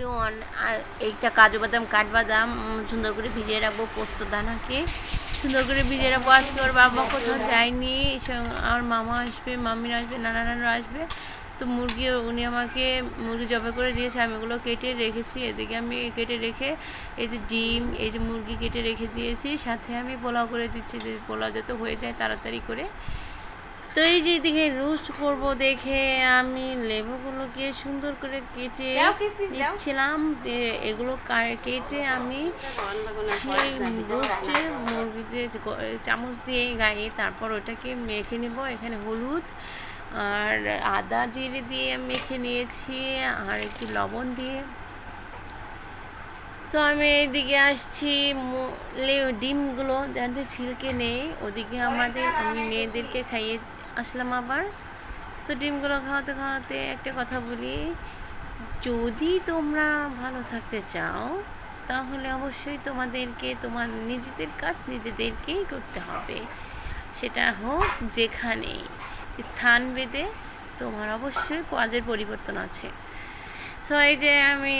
আর এইটা কাজু বাদাম কাঠবাদাম সুন্দর করে ভিজিয়ে রাখবো, পোস্ত দানাকে সুন্দর করে ভিজিয়ে রাখবো। আজকে ওর বাবা কোথাও যায়নি, আর মামা আসবে, মামিরা আসবে, নানা আসবে। তো উনি আমাকে মুরগি জবাই করে দিয়েছে, আমি এগুলো কেটে রেখেছি। এদিকে আমি কেটে রেখে এই যে ডিম, এই যে মুরগি কেটে রেখে দিয়েছি, সাথে আমি পোলাও করে দিচ্ছি, যে পোলাও যাতে হয়ে যায় তাড়াতাড়ি করে। তো এই যে এদিকে রোস্ট করব দেখে আমি লেবুগুলোকে সুন্দর করে কেটে নিচ্ছিলাম। এগুলো কেটে আমি সেই রোস্টে মুরগিতে চামচ দিয়ে গায়ে তারপর ওটাকে মেখে নেব। এখানে হলুদ আর আদা জিরে দিয়ে মেখে নিয়েছি, আর একটু লবণ দিয়ে। তো আমি এইদিকে আসছি, ডিমগুলো যাতে ছিলকে নেই, ওদিকে আমি মেয়েদেরকে খাইয়ে আসলাম আবার। সো ডিমগুলো খাওয়াতে খাওয়াতে একটা কথা বলি, যদি তোমরা ভালো থাকতে চাও তাহলে অবশ্যই তোমাদেরকে তোমার নিজেদের কাজ নিজেদেরকেই করতে হবে, সেটা হোক যেখানেই, স্থান ভেদে তোমার অবশ্যই কাজের পরিবর্তন আছে। সো এই যে আমি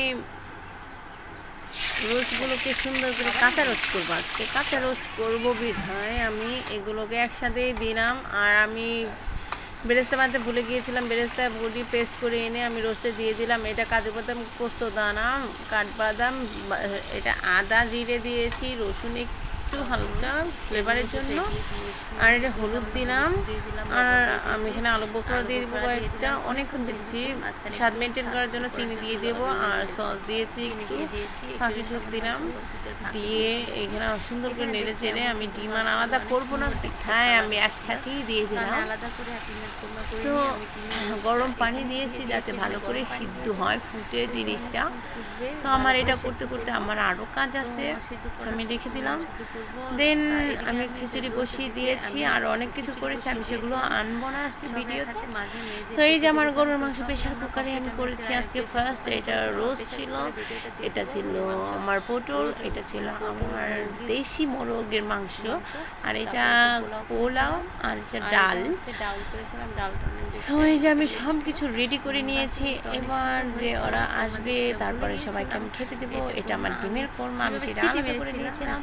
রোস্টগুলোকে সুন্দর করে কাঁচা রোস্ট করবো, আজকে কাঁচা রোস্ট করবো বিধায় আমি এগুলোকে একসাথেই দিলাম। আর আমি বেরেস্তা বানাতে ভুলে গিয়েছিলাম, বেরেস্তা বডি পেস্ট করে এনে আমি রোস্টে দিয়ে দিলাম। এটা কাজু বাদাম, পোস্ত দানা, কাঠবাদাম, এটা আদা জিরে দিয়েছি, রসুন একটু হালকা ফ্লেভারের জন্য, আর এটা হলুদ দিলাম। আর আমি এখানে আলু বোখরা দিয়ে দেবো কয়েকটা, অনেকক্ষণ দিচ্ছি স্বাদ মেনটেন করার জন্য। চিনি দিয়ে দেবো, আর সস দিয়েছি, ফাঁকি ঝোঁক দিলাম, দিয়ে এখানে সুন্দর করে নেড়ে চেড়ে আমি ডিম আর আলাদা করবো না, পিঠায় আমি একসাথেই দিয়ে দিলাম। তো গরম পানি দিয়েছি যাতে ভালো করে সিদ্ধ হয়, ফুটে জিনিসটা। তো আমার এটা করতে করতে আমার আরও কাজ আছে, আমি রেখে দিলাম। দেন আমি খিচুড়ি বসিয়ে দিয়েছি, আর অনেক কিছু করেছি, আমি সেগুলো আনবো না আজকে ভিডিওতে। তো এই যে আমার গরুর মাংস প্রেশার কুকারে আমি করেছি আজকে ফার্স্ট। এটা রোস্ট ছিল, এটা ছিল আমার পটল, এটা ছিল আমার দেশি মোরগের মাংস, আর এটা পোলাও, আর এটা ডাল করেছিলাম। সো এই যে আমি সব কিছু রেডি করে নিয়েছি। এবার যে ওরা আসবে তারপরে সবাইকে আমি খেতে দেবো। এটা আমার ডিমের কোরমা, আমি সেটা আলাদা করে নিয়েছিলাম।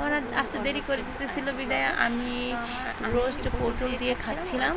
ওরা আসতে দেরি করে দিতেছিল বিদায় আমি রোস্ট পটল দিয়ে খাচ্ছিলাম।